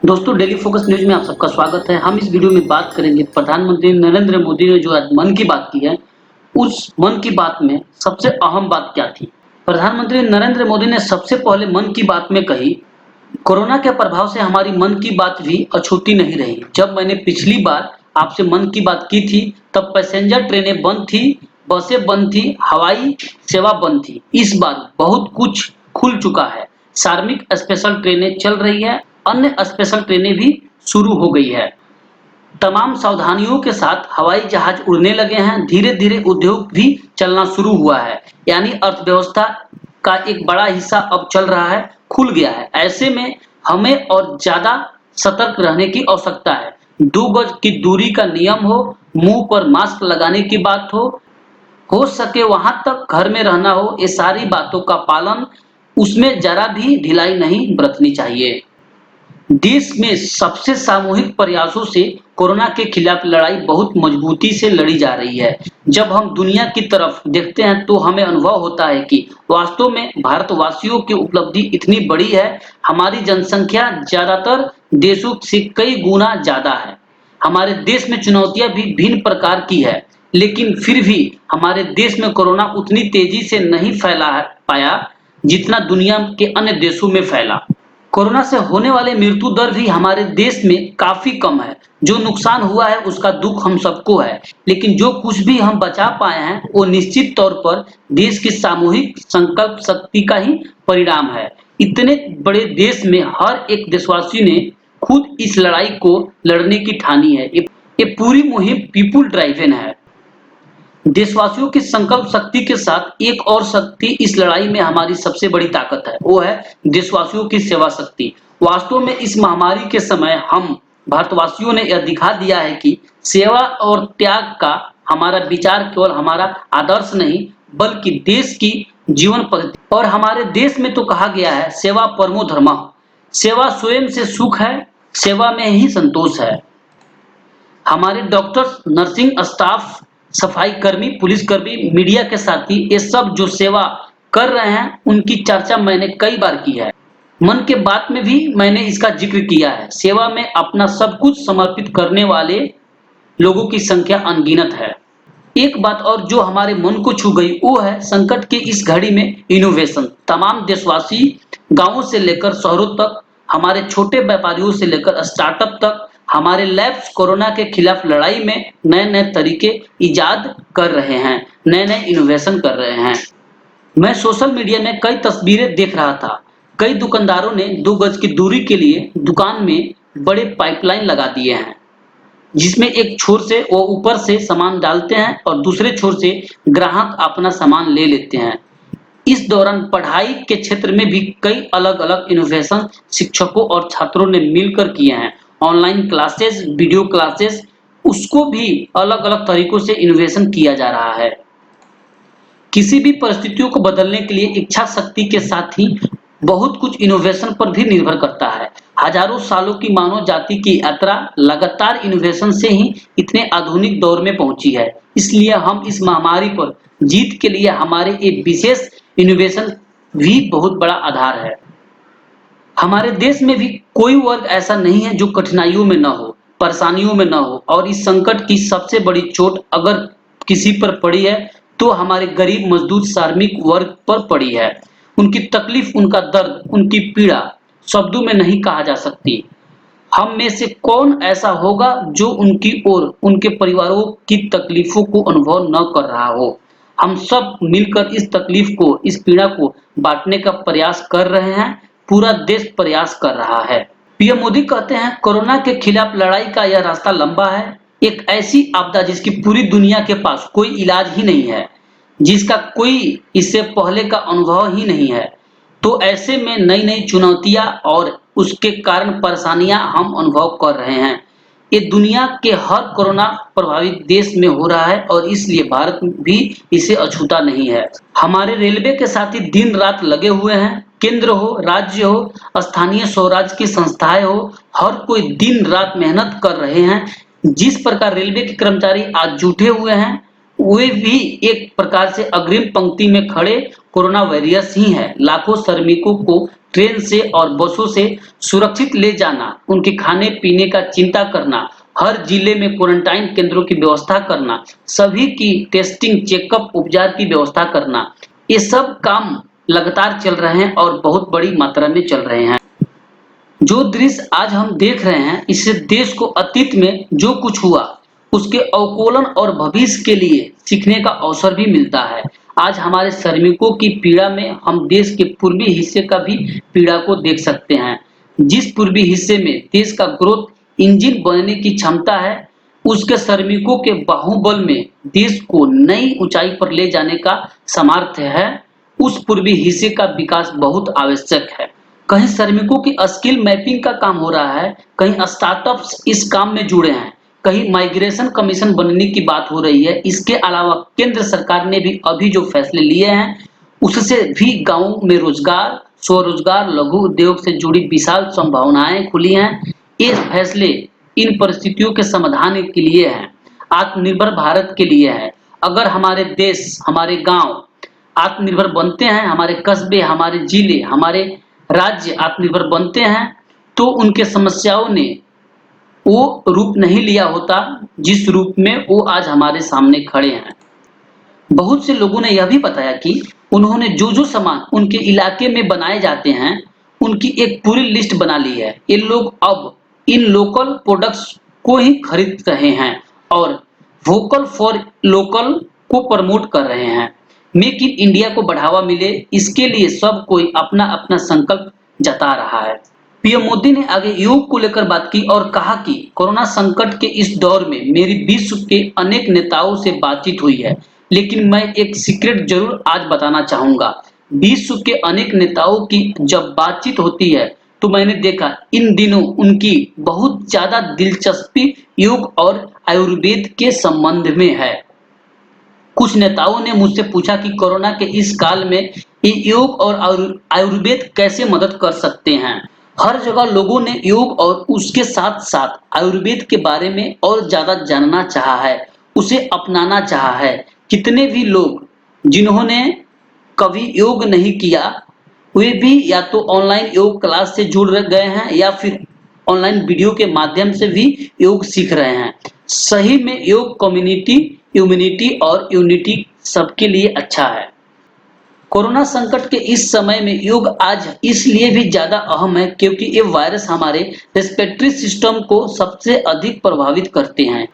दोस्तों daily focus news में आप सबका स्वागत है। हम इस वीडियो में बात करेंगे प्रधानमंत्री नरेंद्र मोदी ने जो आज मन की बात की है, उस मन की बात में सबसे अहम बात क्या थी। प्रधानमंत्री नरेंद्र मोदी ने सबसे पहले मन की बात में कही, कोरोना के प्रभाव से हमारी मन की बात भी अछूती नहीं रही। जब मैंने पिछली बार आपसे मन की बात की थी तब पैसेंजर ट्रेनें बंद थी, बसें बंद थी, हवाई सेवा बंद थी। इस बार बहुत कुछ खुल चुका है। श्रमिक स्पेशल ट्रेनें चल रही है, अन्य स्पेशल ट्रेनें भी शुरू हो गई है। तमाम सावधानियों के साथ हवाई जहाज उड़ने लगे हैं। धीरे धीरे उद्योग भी चलना शुरू हुआ है, यानी अर्थव्यवस्था का एक बड़ा हिस्सा अब चल रहा है, खुल गया है। ऐसे में हमें और ज्यादा सतर्क रहने की आवश्यकता है। 2 गज की दूरी का नियम हो, मुंह पर मास्क लगाने की बात हो सके वहां तक घर में रहना हो, ये सारी बातों का पालन, उसमें जरा भी ढिलाई नहीं बरतनी चाहिए। देश में सबसे सामूहिक प्रयासों से कोरोना के खिलाफ लड़ाई बहुत मजबूती से लड़ी जा रही है। जब हम दुनिया की तरफ देखते हैं तो हमें अनुभव होता है कि वास्तव में भारतवासियों की उपलब्धि इतनी बड़ी है। हमारी जनसंख्या ज्यादातर देशों से कई गुना ज्यादा है। हमारे देश में चुनौतियां भी भिन्न प्रकार की है, लेकिन फिर भी हमारे देश में कोरोना उतनी तेजी से नहीं फैला पाया जितना दुनिया के अन्य देशों में फैला। कोरोना से होने वाले मृत्यु दर भी हमारे देश में काफी कम है। जो नुकसान हुआ है उसका दुख हम सबको है, लेकिन जो कुछ भी हम बचा पाए हैं वो निश्चित तौर पर देश की सामूहिक संकल्प शक्ति का ही परिणाम है। इतने बड़े देश में हर एक देशवासी ने खुद इस लड़ाई को लड़ने की ठानी है। ये पूरी मुहिम पीपुल ड्राइवन है। देशवासियों की संकल्प शक्ति के साथ एक और शक्ति इस लड़ाई में हमारी सबसे बड़ी ताकत है, वो है देशवासियों की सेवा शक्ति। वास्तव में इस महामारी के समय हम भारतवासियों ने यह दिखा दिया है कि सेवा और त्याग का हमारा विचार केवल हमारा आदर्श नहीं बल्कि देश की जीवन पद्धति। और हमारे देश में तो कहा गया है, सेवा परमो धर्मः। सेवा स्वयं से सुख है, सेवा में ही संतोष है। हमारे डॉक्टर्स, नर्सिंग स्टाफ, सफाई कर्मी, पुलिसकर्मी, मीडिया के साथी, ये सब जो सेवा कर रहे हैं उनकी चर्चा मैंने कई बार की है। मन के बात में भी मैंने इसका जिक्र किया है। सेवा में अपना सब कुछ समर्पित करने वाले लोगों की संख्या अनगिनत है। एक बात और जो हमारे मन को छू गई वो है संकट की इस घड़ी में इनोवेशन। तमाम देशवासी गांवों से लेकर शहरों तक, हमारे छोटे व्यापारियों से लेकर स्टार्टअप तक, हमारे लैब्स कोरोना के खिलाफ लड़ाई में नए नए तरीके इजाद कर रहे हैं, नए नए इनोवेशन कर रहे हैं। मैं सोशल मीडिया में कई तस्वीरें देख रहा था। कई दुकानदारों ने 2 गज की दूरी के लिए दुकान में बड़े पाइपलाइन लगा दिए हैं, जिसमें एक छोर से वो ऊपर से सामान डालते हैं और दूसरे छोर से ग्राहक अपना सामान ले लेते हैं। इस दौरान पढ़ाई के क्षेत्र में भी कई अलग अलग इनोवेशन शिक्षकों और छात्रों ने मिलकर किए हैं। ऑनलाइन क्लासेस, वीडियो क्लासेस, उसको भी अलग अलग तरीकों से इनोवेशन किया जा रहा है। किसी भी परिस्थितियों को बदलने के लिए इच्छा शक्ति के साथ ही बहुत कुछ इनोवेशन पर भी निर्भर करता है। हजारों सालों की मानव जाति की यात्रा लगातार इनोवेशन से ही इतने आधुनिक दौर में पहुंची है। इसलिए हम इस महामारी पर जीत के लिए हमारे एक विशेष इनोवेशन भी बहुत बड़ा आधार है। हमारे देश में भी कोई वर्ग ऐसा नहीं है जो कठिनाइयों में न हो, परेशानियों में न हो। और इस संकट की सबसे बड़ी चोट अगर किसी पर पड़ी है तो हमारे गरीब मजदूर श्रमिक वर्ग पर पड़ी है। उनकी तकलीफ, उनका दर्द, उनकी पीड़ा शब्दों में नहीं कहा जा सकती। हम में से कौन ऐसा होगा जो उनकी और उनके परिवारों की तकलीफों को अनुभव न कर रहा हो। हम सब मिलकर इस तकलीफ को, इस पीड़ा को बांटने का प्रयास कर रहे हैं। पूरा देश प्रयास कर रहा है। पीएम मोदी कहते हैं, कोरोना के खिलाफ लड़ाई का यह रास्ता लंबा है। एक ऐसी आपदा जिसकी पूरी दुनिया के पास कोई इलाज ही नहीं है, जिसका कोई इससे पहले का अनुभव ही नहीं है। तो ऐसे में नई नई चुनौतियां और उसके कारण परेशानियां हम अनुभव कर रहे हैं। ये दुनिया के हर कोरोना प्रभावित देश में हो रहा है और इसलिए भारत भी इसे अछूता नहीं है। हमारे रेलवे के साथी दिन रात लगे हुए हैं। केंद्र हो, राज्य हो, स्थानीय स्वराज की संस्थाएं हो, हर कोई दिन रात मेहनत कर रहे हैं। जिस प्रकार रेलवे के कर्मचारी आज जुटे हुए हैं, वे भी एक प्रकार से अग्रिम पंक्ति में खड़े कोरोना वायरस ही है। लाखों श्रमिकों को ट्रेन से और बसों से सुरक्षित ले जाना, उनके खाने पीने का चिंता करना, हर जिले में क्वारंटाइन केंद्रों की व्यवस्था करना, सभी की टेस्टिंग, चेकअप, उपचार की व्यवस्था करना, ये सब काम लगातार चल रहे हैं और बहुत बड़ी मात्रा में चल रहे हैं। जो दृश्य आज हम देख रहे हैं, इससे देश को अतीत में जो कुछ हुआ उसके अवलोकन और भविष्य के लिए सीखने का अवसर भी मिलता है। आज हमारे श्रमिकों की पीड़ा में हम देश के पूर्वी हिस्से का भी पीड़ा को देख सकते हैं। जिस पूर्वी हिस्से में देश का ग्रोथ इंजन बनने की क्षमता है, उसके श्रमिकों के बाहुबल में देश को नई ऊंचाई पर ले जाने का सामर्थ्य है। उस पूर्वी हिस्से का विकास बहुत आवश्यक है। कहीं श्रमिकों की स्किल मैपिंग का काम हो रहा है, कहीं स्टार्टअप्स इस काम में जुड़े हैं, कहीं माइग्रेशन कमीशन बनने की बात हो रही है। इसके अलावा केंद्र सरकार ने भी अभी जो फैसले लिए हैं, उससे भी गांवों में रोजगार, स्वरोजगार, लघु उद्योग से जुड़ी विशाल संभावनाएं खुली हैं। ये फैसले इन परिस्थितियों के समाधान के लिए हैं, आत्मनिर्भर भारत के लिए है। अगर हमारे देश, हमारे गांव आत्मनिर्भर बनते हैं, हमारे कस्बे, हमारे जिले, हमारे राज्य आत्मनिर्भर बनते हैं, तो उनके समस्याओं ने वो रूप नहीं लिया होता जिस रूप में वो आज हमारे सामने खड़े हैं। बहुत से लोगों ने यह भी बताया कि उन्होंने जो सामान उनके इलाके में बनाए जाते हैं, उनकी एक पूरी लिस्ट बना ली है। ये लोग अब इन लोकल प्रोडक्ट्स को ही खरीद रहे हैं और वोकल फॉर लोकल को प्रमोट कर रहे हैं। मेक इन इंडिया को बढ़ावा मिले, इसके लिए सब कोई अपना अपना संकल्प जता रहा है। पीएम मोदी ने आगे योग को लेकर बात की और कहा कि कोरोना संकट के इस दौर में मेरी विश्व के अनेक नेताओं से बातचीत हुई है, लेकिन मैं एक सीक्रेट जरूर आज बताना चाहूंगा। विश्व के अनेक नेताओं की जब बातचीत होती है, तो मैंने देखा इन दिनों उनकी बहुत ज्यादा दिलचस्पी योग और आयुर्वेद के संबंध में है। कुछ नेताओं ने मुझसे पूछा कि कोरोना के इस काल में ये योग और आयुर्वेद कैसे मदद कर सकते हैं। हर जगह लोगों ने योग और उसके साथ साथ आयुर्वेद के बारे में और ज्यादा जानना चाहा है, उसे अपनाना चाहा है। कितने भी लोग जिन्होंने कभी योग नहीं किया, वे भी या तो ऑनलाइन योग क्लास से जुड़ गए हैं या फिर ऑनलाइन वीडियो के माध्यम से भी योग सीख रहे हैं। सही में योग कम्युनिटी, इम्यूनिटी और यूनिटी सबके लिए अच्छा है। कोरोना संकट के इस समय में योग आज इसलिए भी ज्यादा अहम है क्योंकि ये वायरस हमारे रेस्पिरेटरी सिस्टम को सबसे अधिक प्रभावित करते हैं।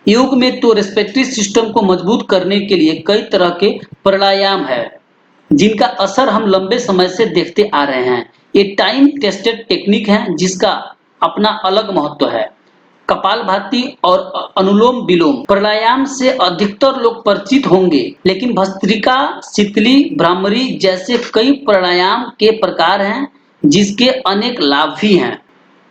योग में तो रेस्पिरेटरी सिस्टम को मजबूत करने के लिए कई तरह के प्राणायाम है, जिनका असर हम लंबे समय से देखते आ रहे हैं। ये टाइम टेस्टेड टेक्निक है जिसका अपना अलग महत्व है। कपालभाति और अनुलोम विलोम प्राणायाम से अधिकतर लोग परिचित होंगे, लेकिन भस्त्रिका, शीतली, भ्रामरी जैसे कई प्राणायाम के प्रकार हैं जिसके अनेक लाभ भी हैं।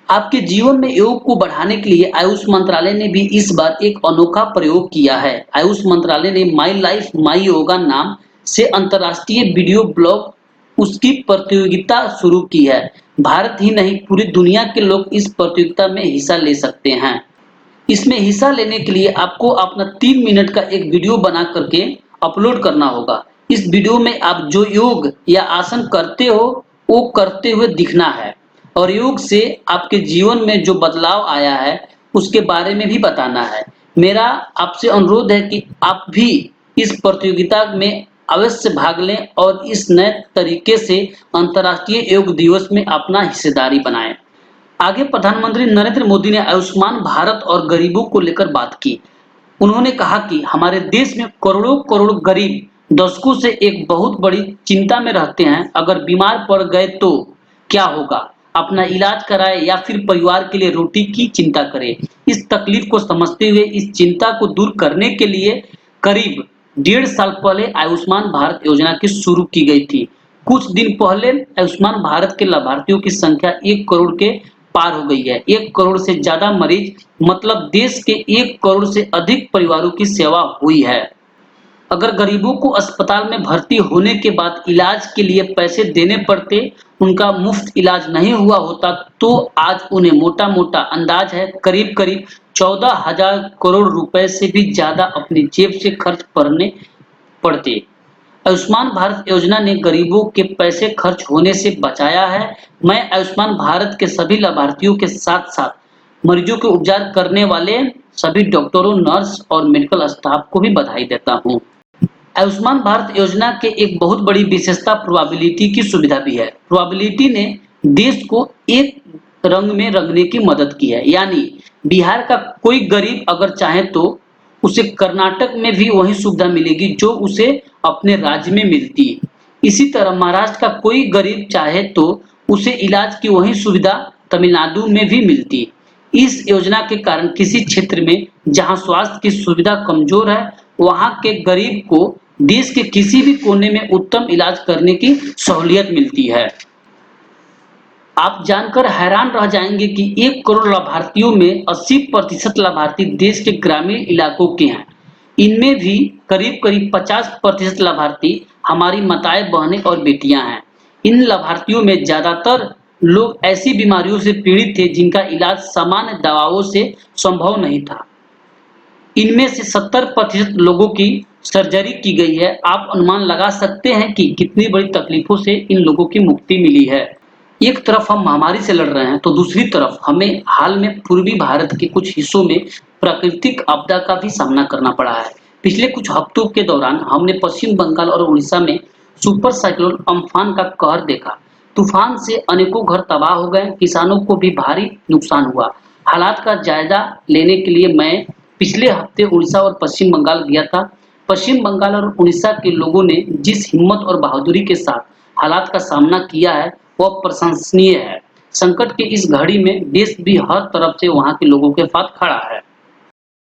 आपके जीवन में योग को बढ़ाने के लिए आयुष मंत्रालय ने भी इस बार एक अनोखा प्रयोग किया है। आयुष मंत्रालय ने माई लाइफ माई योगा नाम से अंतर्राष्ट्रीय वीडियो ब्लॉग उसकी प्रतियोगिता शुरू की है। भारत ही नहीं, पूरी दुनिया के लोग इस प्रतियोगिता में हिस्सा ले सकते हैं। इसमें हिस्सा लेने के लिए आपको अपना 3 मिनट का एक वीडियो बना करके अपलोड करना होगा। इस वीडियो में आप जो योग या आसन करते हो वो करते हुए दिखना है और योग से आपके जीवन में जो बदलाव आया है उसके बारे में भी बताना है। मेरा आपसे अनुरोध है कि आप भी इस प्रतियोगिता में अवश्य भाग लें और इस नए तरीके से अंतर्राष्ट्रीय योग दिवस में अपना हिस्सेदारी बनाएं। आगे प्रधानमंत्री नरेंद्र मोदी ने आयुष्मान भारत और गरीबों को लेकर बात की। उन्होंने कहा कि हमारे देश में करोड़ों करोड़ गरीब दशकों से एक बहुत बड़ी चिंता में रहते हैं। अगर बीमार पड़ गए तो क्या होगा, अपना इलाज कराए या फिर परिवार के लिए रोटी की चिंता करे। इस तकलीफ को समझते हुए इस चिंता को दूर करने के लिए करीब 1.5 साल पहले आयुष्मान भारत योजना की शुरू की गई थी। कुछ दिन पहले आयुष्मान भारत के लाभार्थियों की संख्या 1 करोड़ के पार हो गई है। 1 करोड़ से ज्यादा मरीज, मतलब देश के 1 करोड़ से अधिक परिवारों की सेवा हुई है। अगर गरीबों को अस्पताल में भर्ती होने के बाद इलाज के लिए पैसे देने पड़ते, उनका मुफ्त इलाज नहीं हुआ होता, तो आज उन्हें मोटा मोटा अंदाज है करीब करीब 14,000 करोड़ रुपए से भी ज्यादा अपनी जेब से खर्च करने पड़ते। आयुष्मान भारत योजना ने गरीबों के पैसे खर्च होने से बचाया है। मैं आयुष्मान भारत के सभी लाभार्थियों के साथ-साथ मरीजों के उपचार करने वाले सभी डॉक्टरों, नर्स और मेडिकल स्टाफ को भी बधाई देता हूँ। आयुष्मान भारत योजना के एक बहुत बड़ी विशेषता प्रोबेबिलिटी की सुविधा भी है। प्रोबेबिलिटी ने देश को एक रंग में रंगने की मदद की है, यानी बिहार का कोई गरीब अगर चाहे तो उसे कर्नाटक में भी वही सुविधा मिलेगी जो उसे अपने राज्य में मिलती है। इसी तरह महाराष्ट्र का कोई गरीब चाहे तो उसे इलाज की वही सुविधा तमिलनाडु में भी मिलती है। इस योजना के कारण किसी क्षेत्र में जहां स्वास्थ्य की सुविधा कमजोर है, वहां के गरीब को देश के किसी भी कोने में उत्तम इलाज करने की सहूलियत मिलती है। आप जानकर हैरान रह जाएंगे कि 1 करोड़ लाभार्थियों में 80% लाभार्थी देश के ग्रामीण इलाकों के हैं। इनमें भी करीब-करीब 50% लाभार्थी हमारी माताएं, बहनें और बेटियां हैं। इन लाभार्थियों में ज्यादातर लोग ऐसी बीमारियों से पीड़ित थे जिनका इलाज सामान्य दवाओं से संभव नहीं था। इनमें से 70% लोगों की सर्जरी की गई है। आप अनुमान लगा सकते हैं कि कितनी बड़ी तकलीफों से इन लोगों की मुक्ति मिली है। एक तरफ हम महामारी से लड़ रहे हैं तो दूसरी तरफ हमें हाल में पूर्वी भारत के कुछ हिस्सों में प्राकृतिक आपदा का भी सामना करना पड़ा है। पिछले कुछ हफ्तों के दौरान हमने पश्चिम बंगाल और उड़ीसा में सुपर साइक्लोन अम्फान का कहर देखा। तूफान से अनेकों घर तबाह हो गए, किसानों को भी भारी नुकसान हुआ। हालात का जायजा लेने के लिए मैं पिछले हफ्ते उड़ीसा और पश्चिम बंगाल गया था। पश्चिम बंगाल और उड़ीसा के लोगों ने जिस हिम्मत और बहादुरी के साथ हालात का सामना किया है वह प्रशंसनीय है। संकट की इस घड़ी में देश भी हर तरफ से वहां के लोगों के साथ खड़ा है।